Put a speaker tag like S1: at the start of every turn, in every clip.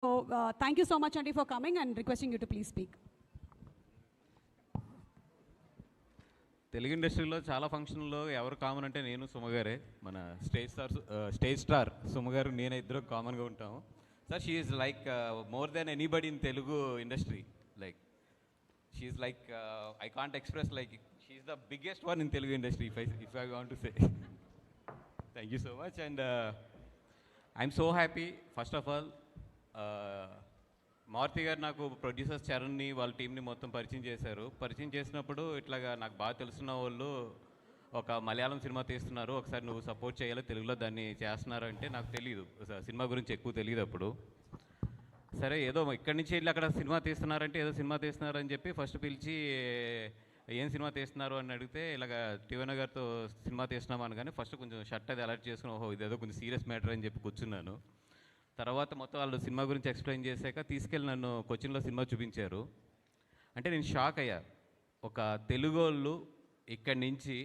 S1: So, thank you so much, Andy, for coming and requesting you to please speak.
S2: Telugu ఇండస్ట్రీలో చాలా ఫంక్షన్లో ఎవరు common అంటే నేను సుమగారే, మన స్టేజ్ స్టార్ సుమగారు నేను ఇద్దరు కామన్గా ఉంటాము. Sir she is like more than anybody in Telugu industry. Like she is like I can't express, like she is the biggest one in Telugu industry if I want to say. Thank you so much and I'm so happy. First of all Maruti garu నాకు producers చరణ్ని వాళ్ళ టీంని మొత్తం పరిచయం చేశారు. పరిచయం చేసినప్పుడు ఇట్లాగా నాకు బాగా తెలుసున్న వాళ్ళు ఒక మలయాళం సినిమా తీస్తున్నారు, ఒకసారి నువ్వు సపోర్ట్ చేయాలి, తెలుగులో దాన్ని చేస్తున్నారు అంటే నాకు తెలియదు, సినిమా గురించి ఎక్కువ తెలియదు అప్పుడు. సరే ఏదో ఇక్కడి నుంచి వెళ్ళి అక్కడ సినిమా తీస్తున్నారంటే ఏదో సినిమా తీస్తున్నారని చెప్పి ఫస్ట్ పిలిచి ఏం సినిమా తీస్తున్నారు అని అడిగితే ఇలాగ టీవీ గారితో సినిమా తీస్తున్నాం అనగానే ఫస్ట్ కొంచెం షర్ట్ అది అలర్ట్ చేసుకుని ఓహో ఇదేదో కొంచెం సీరియస్ మ్యాటర్ అని చెప్పి కూర్చున్నాను. తర్వాత మొత్తం వాళ్ళు సినిమా గురించి ఎక్స్ప్లెయిన్ చేశాక తీసుకెళ్ళి నన్ను కొచ్చిన్లో సినిమా చూపించారు. అంటే నేను షాక్ అయ్యా. ఒక తెలుగు వాళ్ళు ఇక్కడి నుంచి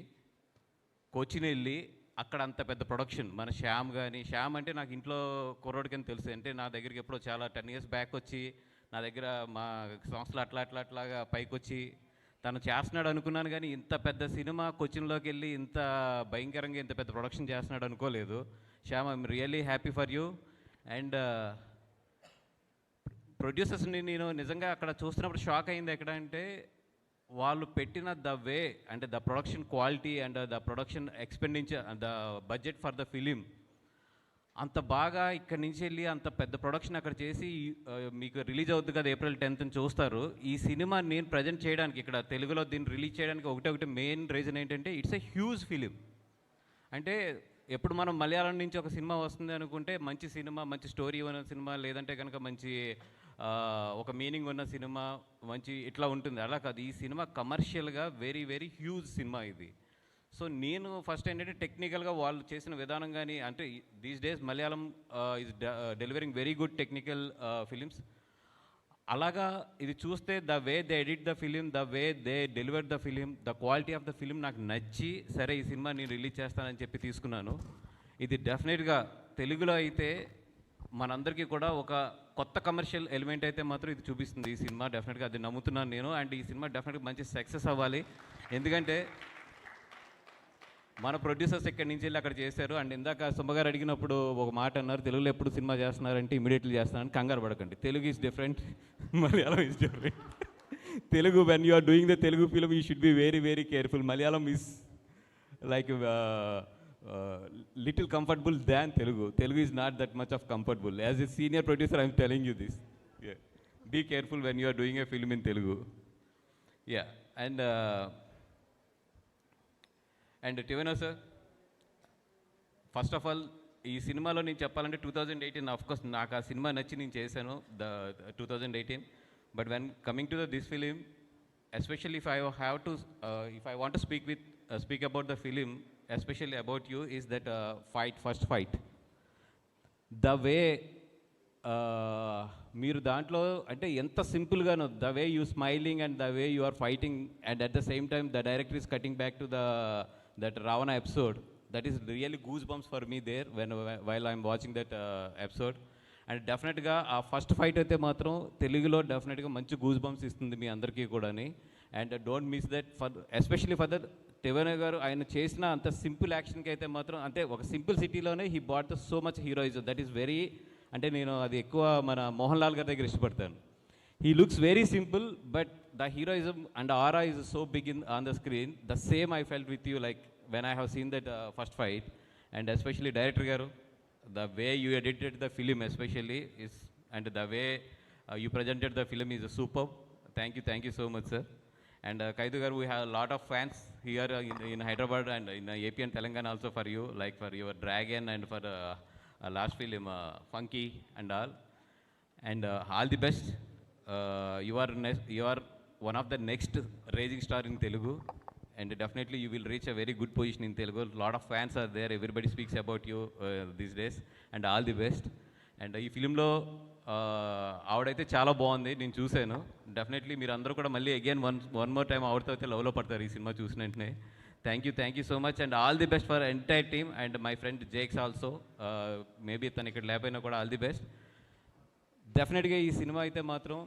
S2: కొచ్చిన్ వెళ్ళి అక్కడ అంత పెద్ద ప్రొడక్షన్, మన శ్యామ్ కానీ, శ్యామ్ అంటే నాకు ఇంట్లో కుర్రోడికని తెలుసు, అంటే నా దగ్గరికి ఎప్పుడో చాలా 10 years బ్యాక్ వచ్చి నా దగ్గర మా సంస్థలు అట్లాగా పైకి వచ్చి తను చేస్తున్నాడు అనుకున్నాను. కానీ ఇంత పెద్ద సినిమా కొచ్చిన్లోకి వెళ్ళి ఇంత భయంకరంగా ఇంత పెద్ద ప్రొడక్షన్ చేస్తున్నాడు అనుకోలేదు. Shyam, I'm really happy for you. And ప్రొడ్యూసర్స్ని నేను నిజంగా అక్కడ చూస్తున్నప్పుడు షాక్ అయింది. ఎక్కడ అంటే వాళ్ళు పెట్టిన ద వే అంటే the production quality and the production expenditure, the budget for the film అంత బాగా ఇక్కడి నుంచి వెళ్ళి అంత పెద్ద ప్రొడక్షన్ అక్కడ చేసి మీకు రిలీజ్ అవుతుంది కదా April 10th చూస్తారు. ఈ సినిమా నేను ప్రజెంట్ చేయడానికి ఇక్కడ తెలుగులో దీన్ని రిలీజ్ చేయడానికి ఒకటి మెయిన్ రీజన్ ఏంటంటే ఇట్స్ ఎ హ్యూజ్ ఫిలిం. అంటే ఎప్పుడు మనం మలయాళం నుంచి ఒక సినిమా వస్తుంది అనుకుంటే మంచి సినిమా, మంచి స్టోరీ ఉన్న సినిమా, లేదంటే కనుక మంచి ఒక మీనింగ్ ఉన్న సినిమా, మంచి ఇట్లా ఉంటుంది. అలా కాదు, ఈ సినిమా కమర్షియల్గా వెరీ వెరీ హ్యూజ్ సినిమా ఇది. సో నేను ఫస్ట్ ఏంటంటే టెక్నికల్గా వాళ్ళు చేసిన విధానం కానీ, అంటే these days Malayalam is delivering very good technical films. అలాగా ఇది చూస్తే the way they edit the film, the way they deliver the film, the quality of the film నాకు నచ్చి సరే ఈ సినిమా నేను రిలీజ్ చేస్తానని చెప్పి తీసుకున్నాను. ఇది డెఫినెట్గా తెలుగులో అయితే మనందరికీ కూడా ఒక కొత్త కమర్షియల్ ఎలిమెంట్ అయితే మాత్రం ఇది చూపిస్తుంది ఈ సినిమా. డెఫినెట్గా అది నమ్ముతున్నాను నేను. అండ్ ఈ సినిమా డెఫినెట్గా మంచి సక్సెస్ అవ్వాలి. ఎందుకంటే మన ప్రొడ్యూసర్స్ ఎక్కడి నుంచి వెళ్ళి అక్కడ చేశారు. అండ్ ఇందాక సుమ్మగారు అడిగినప్పుడు ఒక మాట అన్నారు, తెలుగులో ఎప్పుడు సినిమా చేస్తున్నారంటే ఇమీడియట్లీ చేస్తున్నారని. కంగారు పడకండి, Telugu is different, Malayalam is different. Telugu when you are doing the Telugu film you should be very very careful. Malayalam is like little comfortable than Telugu. Telugu is not that much of comfortable. As a senior producer, I am telling you this. Yeah. Be careful when you are doing a film in Telugu. Yeah. And Tivano sir, first of all ఈ సినిమాలో నేను చెప్పాలంటే 2018 of course నాకు ఆ cinema నచ్చి నేను చేశాను 2018. But when coming to this film, especially if I want to speak about the film, especially about you, is that first fight. The way మీరు దాంట్లో అంటే ఎంత సింపుల్గానో the way you smiling and the way you are fighting, and at the same time the director is cutting back to that Ravana episode. That is really goosebumps for me there while I'm watching that episode. And డెఫినెట్గా ఆ first fight అయితే మాత్రం తెలుగులో డెఫినెట్గా మంచి goose bumps ఇస్తుంది మీ అందరికీ కూడాని. And don't miss that especially for that టివెన గారు ఆయన చేసిన అంత సింపుల్ యాక్షన్కి అయితే మాత్రం, అంటే ఒక సింపుల్ సిటీలోనే he bought the so much heroism. That is very, అంటే నేను అది ఎక్కువ మన మోహన్ లాల్ గారి దగ్గర ఇష్టపడతాను. He looks very simple, but the heroism and aura is so big on the screen. The same I felt with you, like when I have seen that first fight, and especially director garu, the way you edited the film especially is, and the way you presented the film is superb. Thank you so much, sir. And Kaidu garu, we have a lot of fans here in Hyderabad and in AP and Telangana also for you, like for your Dragon and for last film Funky and all. And all the best. You are one of the next rising star in Telugu, and definitely you will reach a very good position in Telugu. A lot of fans are there, everybody speaks about you these days, and all the best. And ఈ ఫిలింలో ఆవిడైతే చాలా బాగుంది, నేను చూశాను. Definitely మీరు అందరూ కూడా మళ్ళీ అగైన్ వన్ మోర్ టైం ఆవిడతో అయితే లవ్లో పడతారు ఈ సినిమా చూసిన వెంటనే. Thank you so much and all the best for entire team and my friend Jakes also. Maybe తను ఇక్కడ లేకపోయినా కూడా ఆల్ ది బెస్ట్. డెఫినెట్గా ఈ సినిమా అయితే మాత్రం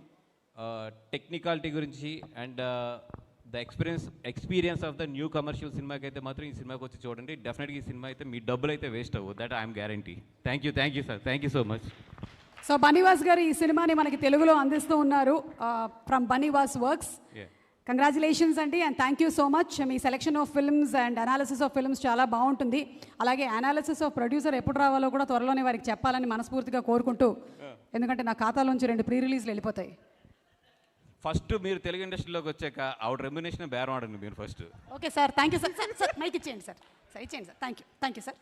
S2: టెక్నికాలిటీ గురించి and the experience of the new commercial సినిమాకి అయితే మాత్రం ఈ సినిమాకి వచ్చి చూడండి. డెఫినెట్గా ఈ సినిమా అయితే మీ డబ్బులు అయితే వేస్ట్ అవ్వదు. That I'm guarantee. Thank you sir. Thank you so much.
S1: So Bunny Vas గారు ఈ సినిమాని మనకి తెలుగులో అందిస్తూ ఉన్నారు ఫ్రమ్ బన్నీవాస్ వర్క్స్. కంగ్రాచులేషన్స్ అండి and thank you so much. Me selection of films and analysis of films చాలా బాగుంటుంది. అలాగే అనాలిసిస్ ఆఫ్ ప్రొడ్యూసర్ ఎప్పుడు రావాలో కూడా త్వరలోనే వారికి చెప్పాలని మనస్ఫూర్తిగా కోరుకుంటూ, ఎందుకంటే నా ఖాతాలోంచి 2 ప్రీ రిలీజ్లు వెళ్ళిపోతాయి.
S2: ఫస్ట్ మీరు తెలుగు ఇండస్ట్రీలోకి వచ్చాక ఆవిడ రెమ్యునేషన్ బేరం ఆడండి మీరు first.
S1: Okay sir, thank you sir. Sir mic ఇచ్చేయండి సార్. ఇచ్చేయండి సార్. Thank you sir.